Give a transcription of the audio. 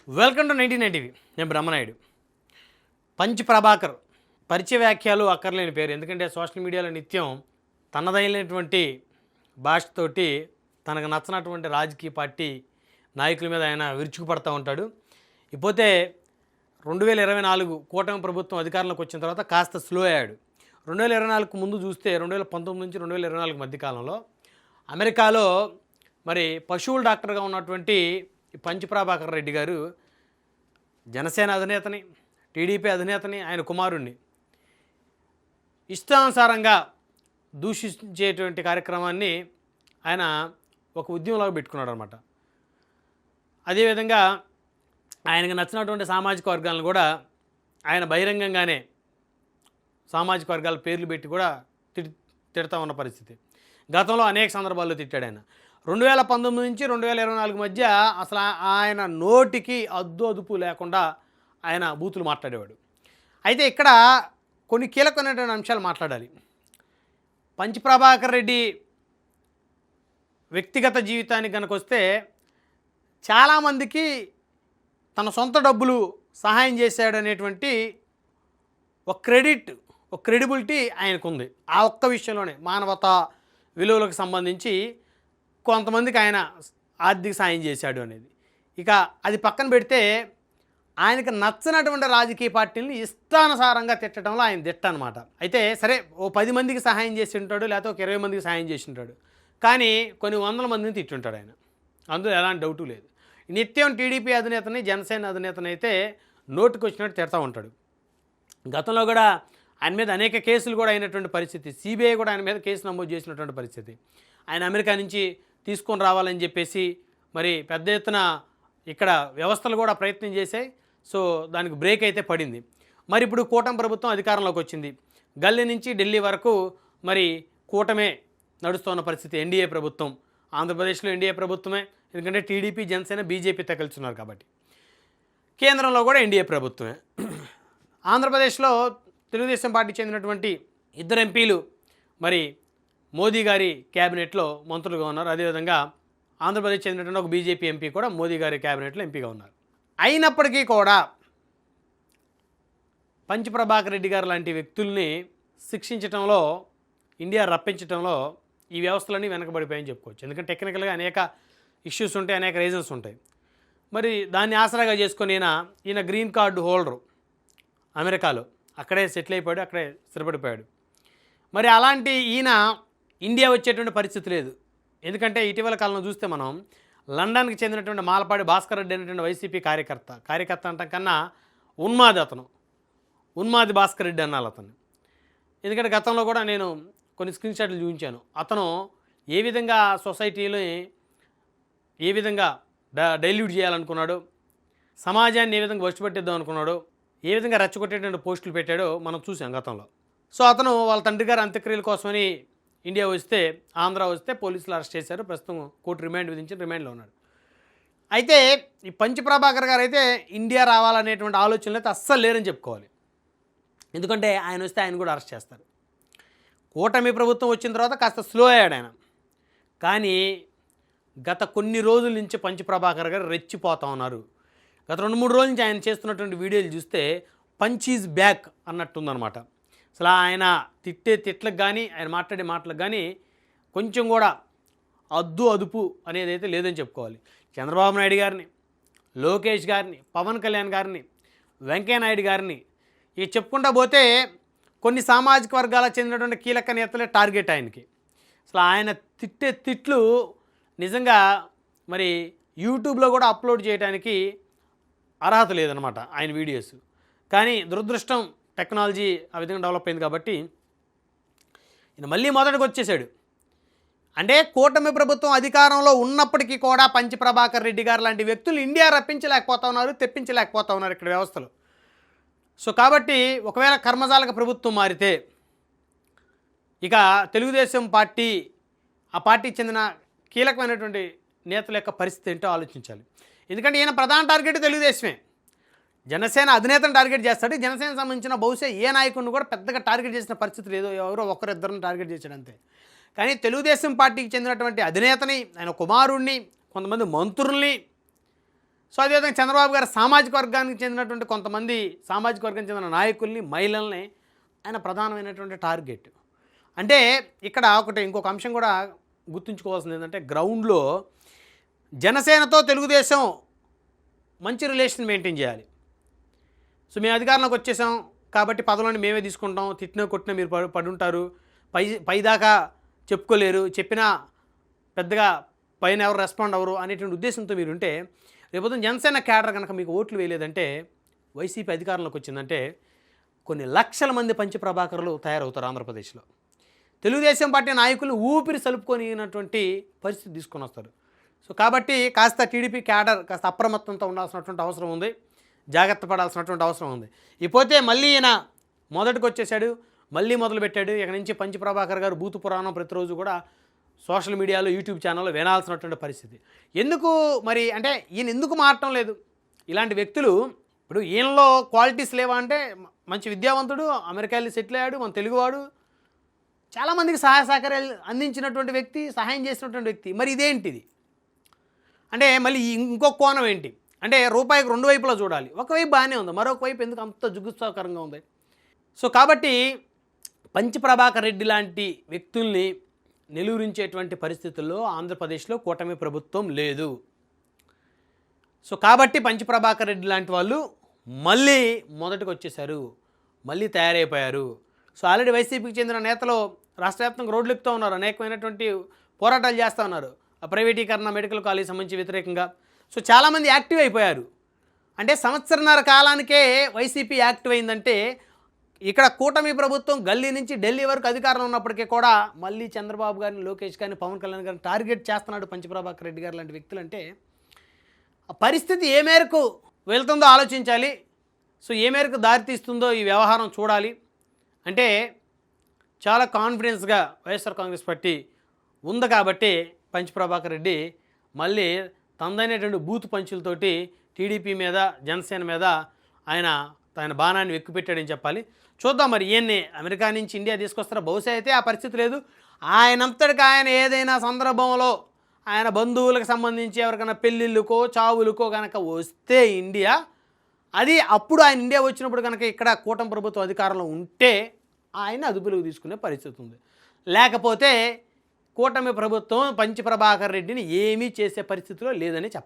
Welcome to 1990. నేను Brahmanaidu. Punch Prabhakar పరిచయ వ్యాఖ్యలు అక్కర్లేని పేరు. ఎందుకంటే సోషల్ మీడియాలో నిత్యం తనదైనటువంటి భాషతోటి తనకు నచ్చినటువంటి రాజకీయ పార్టీ నాయకుల మీద ఆయన విరుచుకుపడతా ఉంటాడు. ఇకపోతే 2024 కూటమి ప్రభుత్వం అధికారంలోకి వచ్చిన తర్వాత కాస్త స్లో అయ్యాడు. 2024 ముందు చూస్తే 2019 నుంచి 2024 మధ్యకాలంలో అమెరికాలో మరి పశువుల డాక్టర్గా ఉన్నటువంటి పంచ్ ప్రభాకర్ రెడ్డి గారు జనసేన అధినేతని, టీడీపీ అధినేతని, ఆయన కుమారుణ్ణి ఇష్టానుసారంగా దూషించేటువంటి కార్యక్రమాన్ని ఆయన ఒక ఉద్యమంలాగా పెట్టుకున్నాడు అనమాట. అదేవిధంగా ఆయనకు నచ్చినటువంటి సామాజిక వర్గాలను కూడా ఆయన బహిరంగంగానే సామాజిక వర్గాల పేర్లు పెట్టి కూడా తిడతా ఉన్న పరిస్థితి. గతంలో అనేక సందర్భాల్లో తిట్టాడు ఆయన. 2019 నుంచి 2024 మధ్య అసలు ఆయన నోటికి అదుపు లేకుండా ఆయన బూతులు మాట్లాడేవాడు. అయితే ఇక్కడ కొన్ని కీలకమైనటువంటి అంశాలు మాట్లాడాలి. పంచ్ ప్రభాకర్ రెడ్డి వ్యక్తిగత జీవితానికి కనుక వస్తే చాలామందికి తన సొంత డబ్బులు సహాయం చేశాడు అనేటువంటి ఒక క్రెడిబిలిటీ ఆయనకు ఉంది. ఆ ఒక్క విషయంలోనే మానవతా విలువలకు సంబంధించి కొంతమందికి ఆయన ఆర్థిక సాయం చేశాడు అనేది. ఇక అది పక్కన పెడితే ఆయనకు నచ్చనటువంటి రాజకీయ పార్టీని ఇష్టానుసారంగా తిట్టడంలో ఆయన దిట్ట అనమాట. అయితే సరే, ఓ 10 మందికి సహాయం చేసి ఉంటాడు, లేకపోతే ఒక 20 మందికి సహాయం చేసి ఉంటాడు, కానీ కొన్ని వందల మందిని తిట్టుంటాడు ఆయన. అందులో ఎలాంటి డౌటు లేదు. నిత్యం టీడీపీ అధినేతని, జనసేన అధినేతని అయితే నోటుకు వచ్చినట్టు తిడతా ఉంటాడు. గతంలో కూడా ఆయన మీద అనేక కేసులు కూడా అయినటువంటి పరిస్థితి. సిబిఐ కూడా ఆయన మీద కేసు నమోదు చేసినటువంటి పరిస్థితి. ఆయన అమెరికా నుంచి తీసుకొని రావాలని చెప్పేసి మరి పెద్ద ఎత్తున ఇక్కడ వ్యవస్థలు కూడా ప్రయత్నం చేశాయి. సో దానికి బ్రేక్ అయితే పడింది. మరి ఇప్పుడు కూటమి ప్రభుత్వం అధికారంలోకి వచ్చింది. గల్లీ నుంచి ఢిల్లీ వరకు మరి కూటమే నడుస్తున్న పరిస్థితి. ఎన్డీఏ ప్రభుత్వం, ఆంధ్రప్రదేశ్లో ఎన్డీఏ ప్రభుత్వమే, ఎందుకంటే టీడీపీ, జనసేన, బీజేపీతో కలిసి ఉన్నారు కాబట్టి. కేంద్రంలో కూడా ఎన్డీఏ ప్రభుత్వమే. ఆంధ్రప్రదేశ్లో తెలుగుదేశం పార్టీ చెందినటువంటి 2 ఎంపీలు మరి మోదీ గారి క్యాబినెట్లో మంత్రులుగా ఉన్నారు. అదేవిధంగా ఆంధ్రప్రదేశ్ చెందినటువంటి ఒక బీజేపీ ఎంపీ కూడా మోదీ గారి క్యాబినెట్లో ఎంపీగా ఉన్నారు. అయినప్పటికీ కూడా పంచ్ ప్రభాకర్ రెడ్డి గారు లాంటి వ్యక్తుల్ని శిక్షించడంలో, ఇండియా రప్పించడంలో ఈ వ్యవస్థలన్నీ వెనకబడిపోయాయని చెప్పుకోవచ్చు. ఎందుకంటే టెక్నికల్గా అనేక ఇష్యూస్ ఉంటాయి, అనేక రీజన్స్ ఉంటాయి. మరి దాన్ని ఆసరాగా చేసుకొని ఈయన గ్రీన్ కార్డు హోల్డరు, అమెరికాలో అక్కడే సెటిల్ అయిపోయాడు, అక్కడే స్థిరపడిపోయాడు. మరి అలాంటి ఈయన ఇండియా వచ్చేటువంటి పరిస్థితి లేదు. ఎందుకంటే ఇటీవల కాలంలో చూస్తే మనం లండన్కి చెందినటువంటి మాలపాడి భాస్కర్ రెడ్డి అనేటువంటి వైసీపీ కార్యకర్త అంటాం కన్నా ఉన్మాది భాస్కర్ రెడ్డి అన్నాను అతను. ఎందుకంటే గతంలో కూడా నేను కొన్ని స్క్రీన్ షాట్లు చూపించాను. అతను ఏ విధంగా సొసైటీలో ఏ విధంగా డైల్యూట్ చేయాలనుకున్నాడు, సమాజాన్ని ఏ విధంగా వశపట్టిద్దాం అనుకున్నాడు, ఏ విధంగా రెచ్చగొట్టేటువంటి పోస్టులు పెట్టాడో మనం చూసాం గతంలో. సో అతను వాళ్ళ తండ్రి గారు అంత్యక్రియల కోసమని ఇండియా వస్తే, ఆంధ్ర వస్తే పోలీసులు అరెస్ట్ చేశారు. ప్రస్తుతం కోర్టు రిమాండ్ విధించి రిమాండ్లో ఉన్నాడు. అయితే ఈ పంచ్ ప్రభాకర్ గారు అయితే ఇండియా రావాలనేటువంటి ఆలోచనలు అయితే అస్సలు లేరని చెప్పుకోవాలి. ఎందుకంటే ఆయన వస్తే ఆయన కూడా అరెస్ట్ చేస్తారు. కూటమి ప్రభుత్వం వచ్చిన తర్వాత కాస్త స్లో అయ్యాడు ఆయన. కానీ గత కొన్ని రోజుల నుంచి పంచ్ ప్రభాకర్ గారు రెచ్చిపోతూ ఉన్నారు. గత 2-3 రోజుల నుంచి ఆయన చేస్తున్నటువంటి వీడియోలు చూస్తే పంచ్ ఈజ్ బ్యాక్ అన్నట్టుందనమాట. అసలు ఆయన తిట్టే తిట్లకు కానీ, ఆయన మాట్లాడే మాటలకు కానీ కొంచెం కూడా అదుపు అనేది అయితే లేదని చెప్పుకోవాలి. చంద్రబాబు నాయుడు గారిని, లోకేష్ గారిని, పవన్ కళ్యాణ్ గారిని, వెంకయ్య నాయుడు గారిని ఇక చెప్పుకుంటా పోతే కొన్ని సామాజిక వర్గాలకు చెందినటువంటి కీలక నేతలే టార్గెట్ ఆయనకి. అసలు ఆయన తిట్టే తిట్లు నిజంగా మరి యూట్యూబ్లో కూడా అప్లోడ్ చేయడానికి అర్హత లేదనమాట ఆయన వీడియోస్. కానీ దురదృష్టం, టెక్నాలజీ ఆ విధంగా డెవలప్ అయింది కాబట్టి ఈయన మళ్ళీ మొదటికి వచ్చేసాడు. అంటే కూటమి ప్రభుత్వం అధికారంలో ఉన్నప్పటికీ కూడా పంచ్ ప్రభాకర్ రెడ్డి గారు లాంటి వ్యక్తులు ఇండియా రప్పించలేకపోతా ఉన్నారు, తెప్పించలేకపోతా ఉన్నారు ఇక్కడ వ్యవస్థలు. సో కాబట్టి ఒకవేళ కర్మజాలక ప్రభుత్వం మారితే ఇక తెలుగుదేశం పార్టీ, ఆ పార్టీకి చెందిన కీలకమైనటువంటి నేతల యొక్క పరిస్థితి ఏంటో ఆలోచించాలి. ఎందుకంటే ఈయన ప్రధాన టార్గెట్ తెలుగుదేశమే. జనసేన అధినేతను టార్గెట్ చేస్తాడు. జనసేనకు సంబంధించిన బహుశా ఏ నాయకుడిని కూడా పెద్దగా టార్గెట్ చేసిన పరిస్థితి లేదు, ఎవరో ఒకరిద్దరిని టార్గెట్ చేశాడు అంతే. కానీ తెలుగుదేశం పార్టీకి చెందినటువంటి అధినేతని, ఆయన కుమారుణ్ణి, కొంతమంది మంత్రుల్ని సో అదేవిధంగా చంద్రబాబు గారు సామాజిక వర్గానికి చెందినటువంటి కొంతమంది సామాజిక వర్గానికి చెందిన నాయకుల్ని, మహిళల్ని ఆయన ప్రధానమైనటువంటి టార్గెట్. అంటే ఇక్కడ ఇంకొక అంశం కూడా గుర్తుంచుకోవాల్సింది ఏంటంటే, గ్రౌండ్లో జనసేనతో తెలుగుదేశం మంచి రిలేషన్ మెయింటైన్ చేయాలి. సో మేము అధికారంలోకి వచ్చేసాం కాబట్టి పదవులను మేమే తీసుకుంటాం, తిట్టినా కొట్టినా మీరు పడుంటారు, పైదాకా చెప్పుకోలేరు, చెప్పినా పెద్దగా పైన ఎవరు రెస్పాండ్ అవ్వరు అనేటువంటి ఉద్దేశంతో మీరు ఉంటే, రేపు జనసేన క్యాడర్ కనుక మీకు ఓట్లు వేయలేదంటే, వైసీపీ అధికారంలోకి వచ్చిందంటే కొన్ని లక్షల మంది పంచి ప్రభాకర్లు తయారవుతారు ఆంధ్రప్రదేశ్లో. తెలుగుదేశం పార్టీ నాయకులు ఊపిరి సలుపుకొనినటువంటి పరిస్థితి తీసుకొని వస్తారు. సో కాబట్టి కాస్త టీడీపీ క్యాడర్ కాస్త అప్రమత్తంతో ఉండాల్సినటువంటి అవసరం ఉంది, జాగ్రత్త పడాల్సినటువంటి అవసరం ఉంది. ఇకపోతే మళ్ళీ ఈయన మొదటికి వచ్చేసాడు, మళ్ళీ మొదలుపెట్టాడు. ఇక నుంచి పంచి ప్రభాకర్ గారు బూతు పురాణం ప్రతిరోజు కూడా సోషల్ మీడియాలో, యూట్యూబ్ ఛానల్లో వినాల్సినటువంటి పరిస్థితి. ఎందుకు మరి అంటే ఈయన ఎందుకు మారటం లేదు? ఇలాంటి వ్యక్తులు ఇప్పుడు ఈయనలో క్వాలిటీస్ లేవా అంటే, మంచి విద్యావంతుడు, అమెరికా వెళ్ళి సెటిల్ అయ్యాడు, మన తెలుగువాడు, చాలామందికి సహాయ సహకారాలు అందించినటువంటి వ్యక్తి, సహాయం చేసినటువంటి వ్యక్తి. మరి ఇదేంటిది అంటే మళ్ళీ ఇంకొక కోణం ఏంటి అంటే, రూపాయికి రెండు వైపులా చూడాలి. ఒకవైపు బాగానే ఉంది, మరొక వైపు ఎందుకు అంత జుగుప్సాకరంగా ఉంది? సో కాబట్టి పంచి ప్రభాకర్ రెడ్డి లాంటి వ్యక్తుల్ని నిలువరించేటువంటి పరిస్థితుల్లో ఆంధ్రప్రదేశ్లో కూటమి ప్రభుత్వం లేదు. సో కాబట్టి పంచి ప్రభాకర్ రెడ్డి లాంటి వాళ్ళు మళ్ళీ మొదటికి వచ్చేసారు, మళ్ళీ తయారైపోయారు. సో ఆల్రెడీ వైసీపీకి చెందిన నేతలు రాష్ట్ర వ్యాప్తంగా రోడ్లు ఎక్కుతూ ఉన్నారు, అనేకమైనటువంటి పోరాటాలు చేస్తూ ఉన్నారు, ప్రైవేటీకరణ, మెడికల్ కాలేజ్ సంబంధించి వ్యతిరేకంగా. సో చాలామంది యాక్టివ్ అయిపోయారు. అంటే సంవత్సరన్నర కాలానికే వైసీపీ యాక్టివ్ అయిందంటే, ఇక్కడ కూటమి ప్రభుత్వం గల్లీ నుంచి ఢిల్లీ వరకు అధికారంలో ఉన్నప్పటికీ కూడా మళ్ళీ చంద్రబాబు గారిని, లోకేష్ గారిని, పవన్ కళ్యాణ్ గారిని టార్గెట్ చేస్తున్నాడు పంచి ప్రభాకర్ రెడ్డి గారు లాంటి వ్యక్తులు. అంటే ఆ పరిస్థితి ఏ మేరకు వెళ్తుందో ఆలోచించాలి. సో ఏ మేరకు దారితీస్తుందో ఈ వ్యవహారం చూడాలి. అంటే చాలా కాన్ఫిడెన్స్గా వైఎస్ఆర్ కాంగ్రెస్ పార్టీ ఉంది కాబట్టి పంచి ప్రభాకర్ రెడ్డి మళ్ళీ తనదైనటువంటి బూత్ పంచులతోటి టీడీపీ మీద, జనసేన మీద ఆయన బాణాన్ని ఎక్కుపెట్టాడని చెప్పాలి. చూద్దాం మరి ఈయన్ని అమెరికా నుంచి ఇండియా తీసుకొస్తారా? బహుశా అయితే ఆ పరిస్థితి లేదు. ఆయనంతటికి ఆయన ఏదైనా సందర్భంలో ఆయన బంధువులకు సంబంధించి ఎవరికైనా పెళ్ళిళ్ళకో, చావులకో కనుక వస్తే ఇండియా, అది అప్పుడు ఆయన ఇండియా వచ్చినప్పుడు కనుక ఇక్కడ కూటమి ప్రభుత్వం అధికారంలో ఉంటే ఆయన అదుపులోకి తీసుకునే పరిస్థితి ఉంది. లేకపోతే కూటమి ప్రభుత్వం పంచి ప్రభాకర్ రెడ్డిని ఏమీ చేసే పరిస్థితిలో లేదని చెప్పాలి.